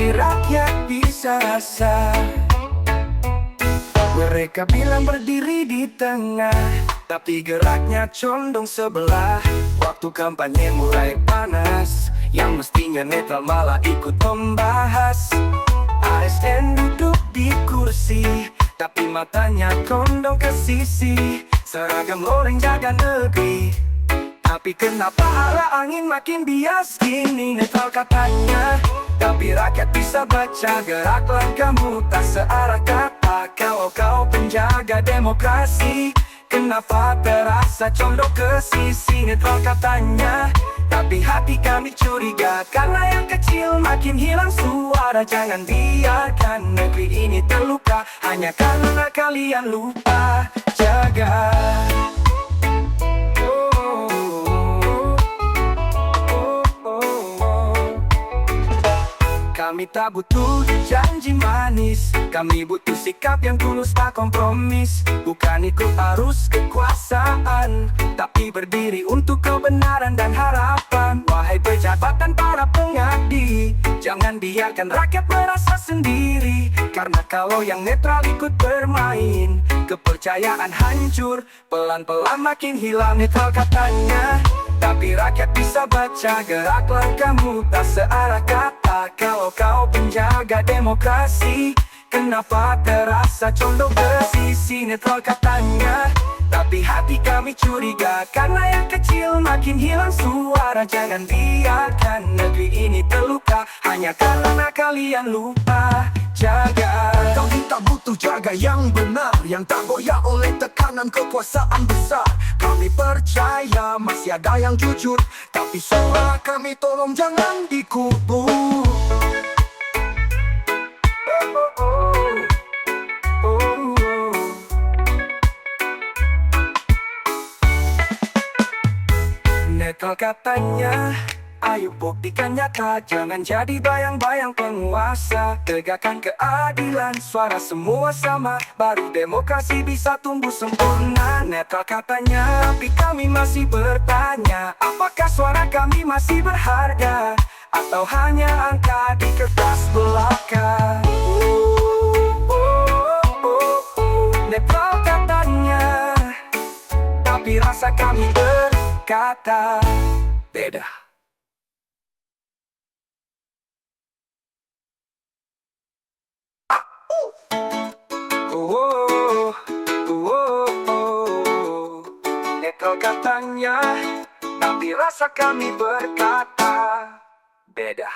tapi rakyat bisa rasa. Mereka bilang berdiri di tengah, tapi geraknya condong sebelah. Waktu kampanye mulai panas, yang mestinya netral malah ikut membahas. ASN duduk di kursi, tapi matanya condong ke sisi. Seragam loreng jaga negeri, tapi kenapa arah angin makin bias gini? Netral katanya, tapi rakyat bisa baca gerak langkahmu tak searah kata. Kalau kau penjaga demokrasi, kenapa terasa condong ke sisi? Netral katanya, tapi hati kami curiga, karena yang kecil makin hilang suara. Jangan biarkan negeri ini terluka hanya karena kalian lupa jaga. Kami tak butuh janji manis, kami butuh sikap yang tulus tak kompromis. Bukan ikut arus kekuasaan, tapi berdiri untuk kebenaran dan harapan. Wahai pejabat dan para pengabdi, jangan biarkan rakyat merasa sendiri. Karena kalau yang netral ikut bermain, kepercayaan hancur, pelan-pelan makin hilang. Netral katanya, tapi rakyat bisa baca gerak langkahmu tak searah kata. Kalau kau penjaga demokrasi, kenapa terasa condong ke sisi? Netral katanya, tapi hati kami curiga, karena yang kecil makin hilang suara. Jangan biarkan negeri ini terluka hanya karena kalian lupa jaga. Kau kita butuh jaga yang benar, yang tak goyah oleh tekanan kekuasaan besar. Kami percaya masih ada yang jujur, tapi suara kami tolong jangan dikubur. Netral katanya, ayo buktikan nyata, jangan jadi bayang-bayang penguasa. Tegakkan keadilan, suara semua sama, baru demokrasi bisa tumbuh sempurna. Netral katanya, tapi kami masih bertanya, apakah suara kami masih berharga, atau hanya angka di kertas belaka? Netral katanya, tapi rasa kami berkata beda. Netral katanya, tapi rasa kami berkata beda.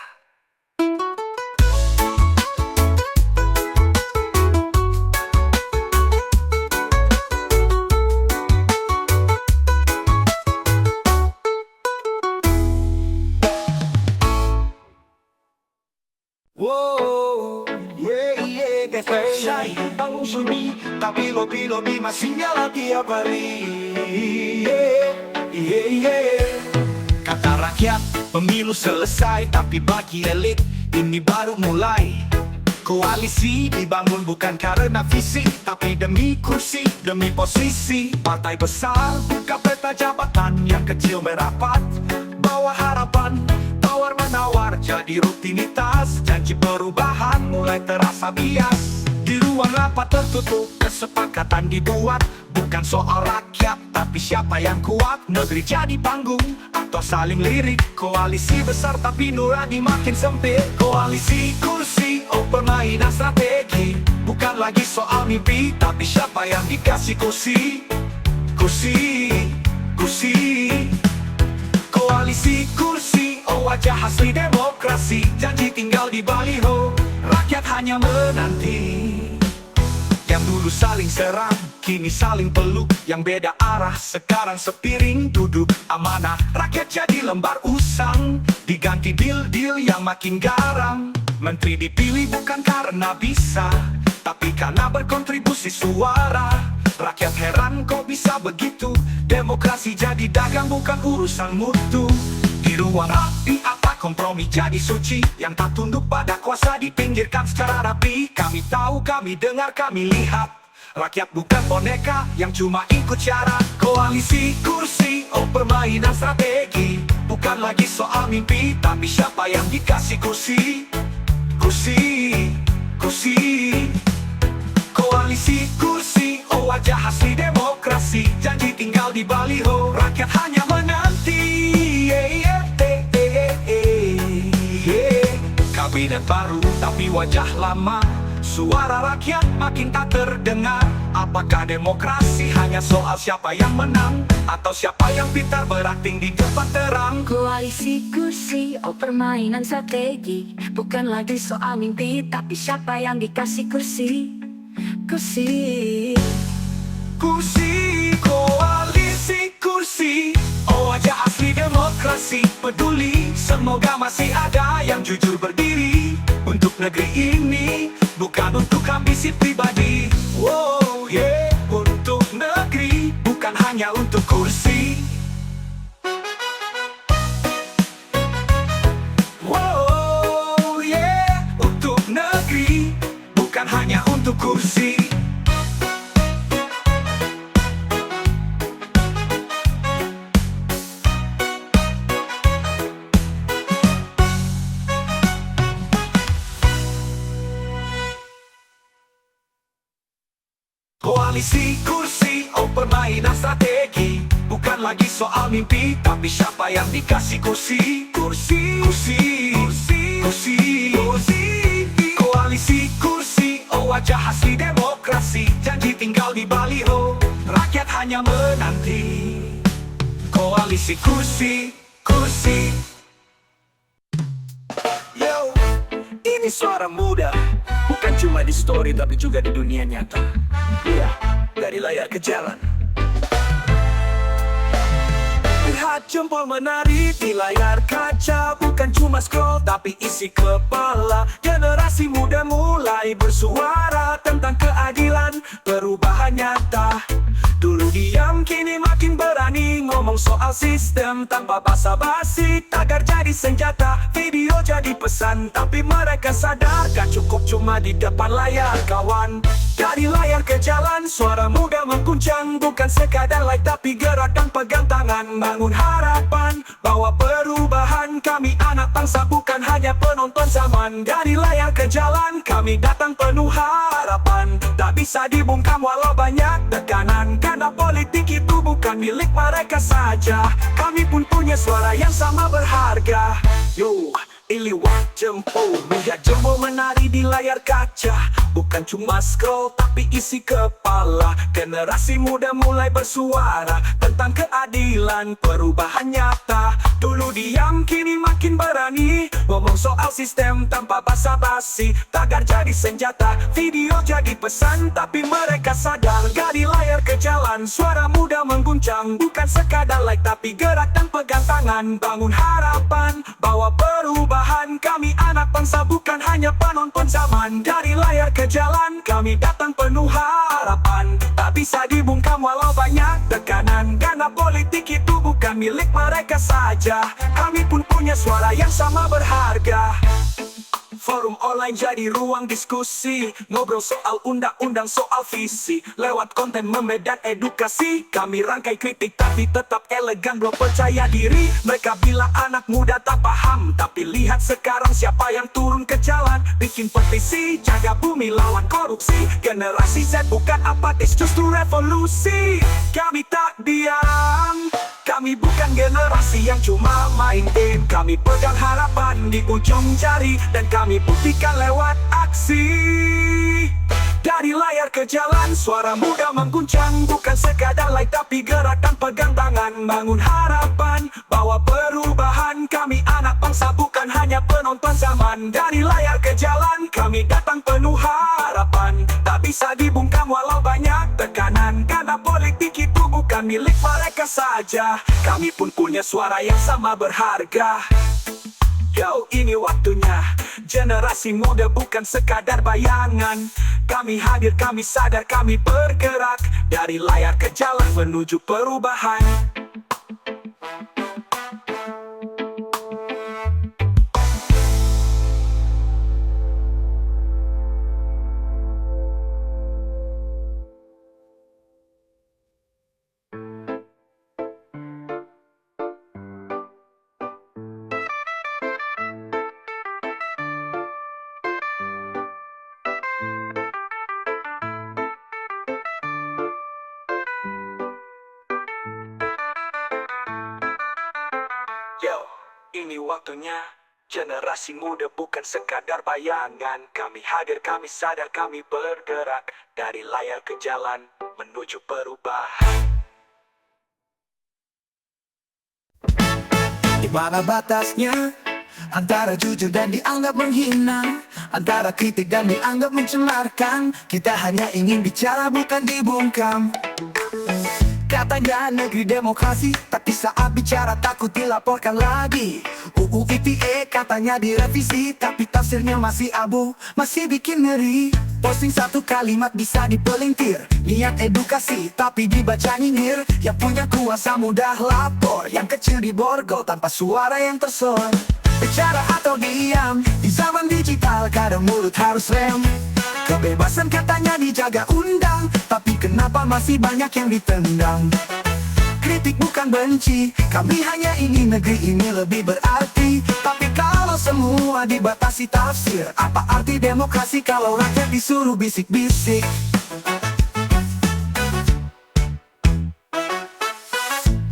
Wow, yeah, yeah, defensa ang sumi, tapi lobi-lobi masih nyala tiap hari. Yeah, yeah, yeah. Kata rakyat, pemilu selesai, tapi bagi elit ini baru mulai. Koalisi dibangun bukan karena visi, tapi demi kursi, demi posisi. Partai besar buka peta jabatan, yang kecil merapat, bawa harapan. Tawar-menawar jadi rutinitas, janji perubahan mulai terasa bias. Di ruang rapat tertutup, kesepakatan dibuat, bukan soal rakyat, tapi siapa yang kuat. Negeri jadi panggung, atau saling lirik. Koalisi besar tapi nurani makin sempit. Koalisi kursi, oh permainan strategi. Bukan lagi soal mimpi, tapi siapa yang dikasih kursi. Kursi, kursi. Koalisi kursi, oh wajah asli demokrasi. Janji tinggal di baliho, rakyat hanya menanti. Yang dulu saling serang, kini saling peluk. Yang beda arah, sekarang sepiring duduk. Amanah rakyat jadi lembar usang, diganti deal-deal yang makin garam. Menteri dipilih bukan karena bisa, tapi karena berkontribusi suara. Rakyat heran kok bisa begitu, demokrasi jadi dagang bukan urusan mutu. Di ruang rapi apa kompromi jadi suci, yang tak tunduk pada kuasa dipinggirkan secara rapi. Kami tahu, kami dengar, kami lihat, rakyat bukan boneka yang cuma ikut syarat. Koalisi kursi, oh permainan strategi. Bukan lagi soal mimpi, tapi siapa yang dikasih kursi. kursi, kursi. Koalisi kursi, oh wajah asli demokrasi. Janji tinggal di baliho, rakyat hanya menanti. Kabinet baru tapi wajah lama, suara rakyat makin tak terdengar. Apakah demokrasi hanya soal siapa yang menang, atau siapa yang pintar berakting di depan terang? Koalisi kursi, oh permainan strategi. Bukan lagi soal mimpi, tapi siapa yang dikasih kursi. Kursi. Kursi, koalisi kursi, oh wajah asli demokrasi. Peduli, semoga masih ada yang jujur berdiri untuk negeri ini, bukan untuk ambisi pribadi. Wow, yeah, untuk negeri, bukan hanya untuk kursi. Wow, yeah, untuk negeri, bukan hanya untuk kursi. Koalisi kursi, oh permainan strategi. Bukan lagi soal mimpi, tapi siapa yang dikasih kursi. Kursi, kursi, kursi, kursi, kursi. Koalisi kursi, oh wajah asli demokrasi. Janji tinggal di baliho, rakyat hanya menanti. Koalisi kursi, kursi. Yo, ini suara muda, bukan cuma di story tapi juga di dunia nyata. Iya, dari layar ke jalan. Lihat jempol menari di layar kaca, bukan cuma scroll tapi isi kepala. Generasi muda mulai bersuara tentang keadilan, perubahan nyata. Dulu diam, kini makin berani ngomong soal sistem tanpa basa-basi. Tagar jadi senjata, video jadi pesan, tapi mereka sadar gak cukup cuma di depan layar kawan. Dari layar ke jalan, suara muda mengguncang. Bukan sekadar like tapi gerak dan pegang tangan. Bangun harapan, bawa perubahan. Kami anak bangsa bukan hanya penonton zaman. Dari layar ke jalan, kami datang penuh harapan. Tak bisa dibungkam walau banyak tekanan, karena politik itu bukan milik mereka saja. Kami pun punya suara yang sama berharga. Yo, iliwat jempol, melihat jempol menari di layar kaca. Bukan cuma scroll tapi isi kepala. Generasi muda mulai bersuara tentang keadilan, perubahan nyata. Dulu diam, kini makin berani ngomong soal sistem tanpa basa-basi. Tagar jadi senjata, video jadi pesan, tapi mereka sadar gak di layar ke jalan. Suara muda mengguncang, bukan sekadar like tapi gerak dan pegang tangan. Bangun harapan, bawa perubahan. Kami anak bangsa bukan hanya penonton zaman. Dari layar ke jalan, kami datang penuh harapan. Tak bisa dibungkam walau banyak tekanan, karena politik itu bukan milik mereka saja. Kami pun punya suara yang sama berharga. Forum online jadi ruang diskusi, ngobrol soal undang-undang, soal visi. Lewat konten memedan edukasi, kami rangkai kritik tapi tetap elegan, belum percaya diri. Mereka bilang anak muda tak paham, tapi lihat sekarang siapa yang turun ke jalan. Bikin petisi, jaga bumi lawan korupsi. Generasi Z bukan apatis, justru revolusi. Kami tak diam, kami bukan generasi yang cuma main game. Kami pegang harapan di ujung jari, dan kami buktikan lewat aksi. Dari layar ke jalan, suara muda mengguncang. Bukan sekadar like tapi gerak dan pegang tangan. Bangun harapan, bawa perubahan. Kami anak bangsa bukan hanya penonton zaman. Dari layar ke jalan, kami datang penuh harapan. Tak bisa dibungkam walau banyak tekanan, karena politik itu bukan milik mereka saja. Kami pun punya suara yang sama berharga. Yo, ini waktunya. Generasi muda bukan sekadar bayangan. Kami hadir, kami sadar, kami bergerak. Dari layar ke jalan menuju perubahan. ini waktunya. Generasi muda bukan sekadar bayangan. Kami hadir, kami sadar, kami bergerak dari layar ke jalan menuju perubahan. Di mana batasnya antara jujur dan dianggap menghina, antara kritik dan dianggap mencemarkan? Kita hanya ingin bicara bukan dibungkam. Katanya negeri demokrasi, tapi saat bicara takut dilaporkan lagi. UU ITE katanya direvisi, tapi tafsirnya masih abu, masih bikin ngeri. Posting satu kalimat bisa dipelintir, niat edukasi tapi dibaca nyinyir. Yang punya kuasa mudah lapor, yang kecil diborgol tanpa suara yang tersohor. Bicara atau diam, di zaman digital kadang mulut harus rem. Kebebasan katanya dijaga undang, tapi kenapa masih banyak yang ditendang? Kritik bukan benci, kami hanya ingin negeri ini lebih berarti. Tapi kalau semua dibatasi tafsir, apa arti demokrasi kalau rakyat disuruh bisik-bisik?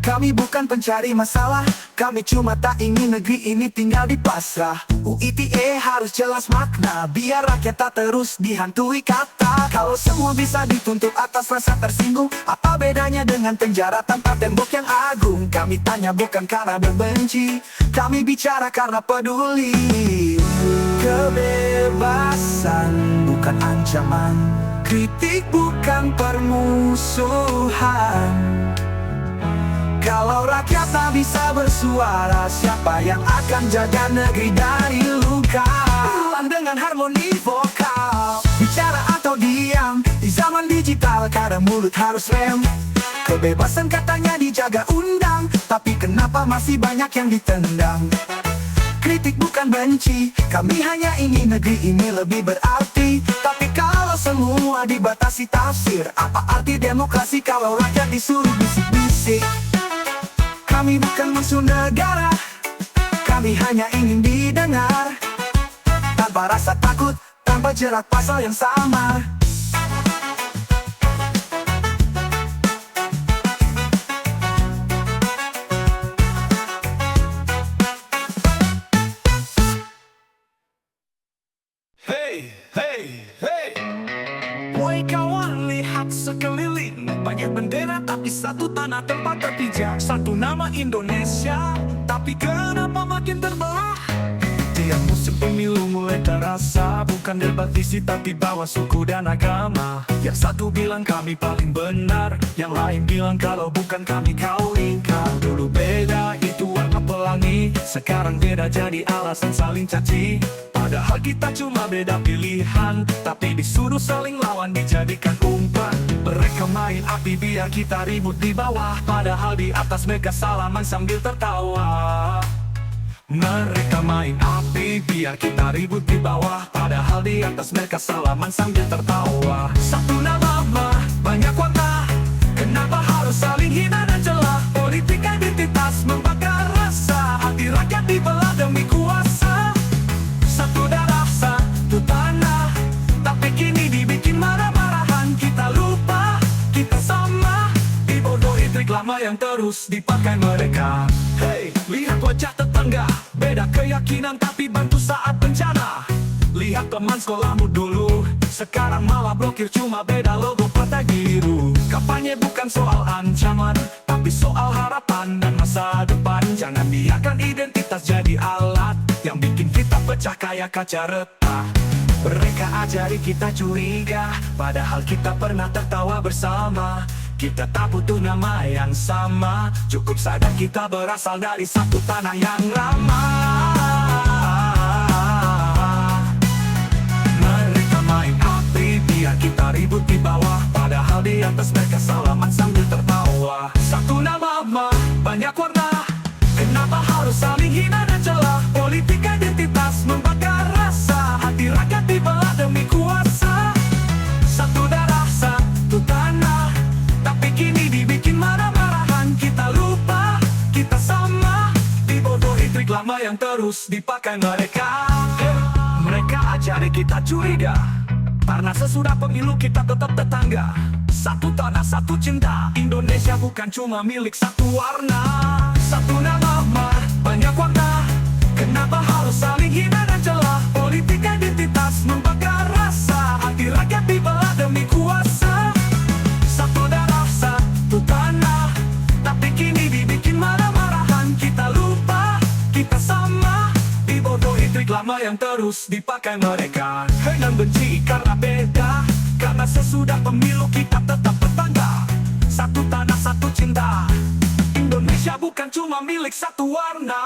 Kami bukan pencari masalah, kami cuma tak ingin negeri ini tinggal di pasrah. UITE harus jelas makna, biar rakyat tak terus dihantui kata. Kalau semua bisa dituntut atas rasa tersinggung, apa bedanya dengan penjara tanpa tembok yang agung? Kami tanya bukan karena berbenci, kami bicara karena peduli. Kebebasan bukan ancaman, kritik bukan permusuhan. Kalau rakyat tak bisa bersuara, siapa yang akan jaga negeri dari luka? Ulang dengan harmoni vokal, bicara atau diam, di zaman digital kadang mulut harus rem. Kebebasan katanya dijaga undang, tapi kenapa masih banyak yang ditendang? Kritik bukan benci, kami hanya ingin negeri ini lebih berarti. Tapi kalau semua dibatasi tafsir, apa arti demokrasi kalau rakyat disuruh bisik-bisik? Kami bukan musuh negara, kami hanya ingin didengar, tanpa rasa takut, tanpa jerat pasal yang samar. Hey, hey, hey. Woi kawan, lihat sekeliling, banyak bendera tapi satu tanah tempat terpijak. Satu nama Indonesia, tapi kenapa makin terbelah? Tiap musim pemilu mulai terasa, bukan debat visi tapi bawa suku dan agama. Yang satu bilang kami paling benar, yang lain bilang kalau bukan kami kau ingkar. Dulu beda itu warna pelangi, sekarang beda jadi alasan saling caci. Padahal kita cuma beda pilihan, tapi disuruh saling lawan dijadikan umpan. Mereka main api biar kita ribut di bawah, padahal di atas mereka salaman sambil tertawa. Mereka main api biar kita ribut di bawah, padahal di atas mereka salaman sambil tertawa. Satu nama mah banyak warna, kenapa harus saling hina dan celah? Politik identitas membakar rasa, hati rakyat dibelah demi kuasa. Satu darah, satu tanah, tapi kini dibikin marah-marahan. Kita lupa, kita sama, dibodohi trik lama yang terus dipakai mereka. Hey, lihat wajah tetangga, beda keyakinan tapi bantu saat bencana. Lihat teman sekolahmu dulu, sekarang malah blokir cuma beda logo partai biru. Kampanye bukan soal ancaman, tapi soal harapan dan masa depan. Jangan biarkan identitas jadi alat yang bikin kita pecah kayak kaca retak. Mereka ajari kita curiga, padahal kita pernah tertawa bersama. Kita tak butuh nama yang sama, cukup sadar kita berasal dari satu tanah yang ramah. Mereka main api biar kita ribut di bawah, padahal di atas mereka salaman sambil tertawa. Satu nama mah banyak warna, kenapa harus saling hina dan celah? Politik identitas membakar rasa, hati rakyat dibelah demi kuasa. Satu darah, satu tanah, tapi kini dibikin marah-marahan. Kita lupa, kita sama, dibodohi trik lama yang terus dipakai mereka. Mereka ajari kita curiga, karena sesudah pemilu kita tetap tetangga. Satu tanah, satu cinta, Indonesia bukan cuma milik satu warna. Satu nama mah banyak warna, Kenapa harus saling hina dan celah? Politik identitas membakar rasa, hati rakyat dibelah demi kuasa. Satu darah, satu tanah, tapi kini dibikin marah-marahan. Kita lupa, kita sama, dibodohi trik lama yang terus dipakai mereka. Dengan benci karena beda, karena sesudah pemilu kita tetap bertanda. Satu tanah, satu cinta, Indonesia bukan cuma milik satu warna.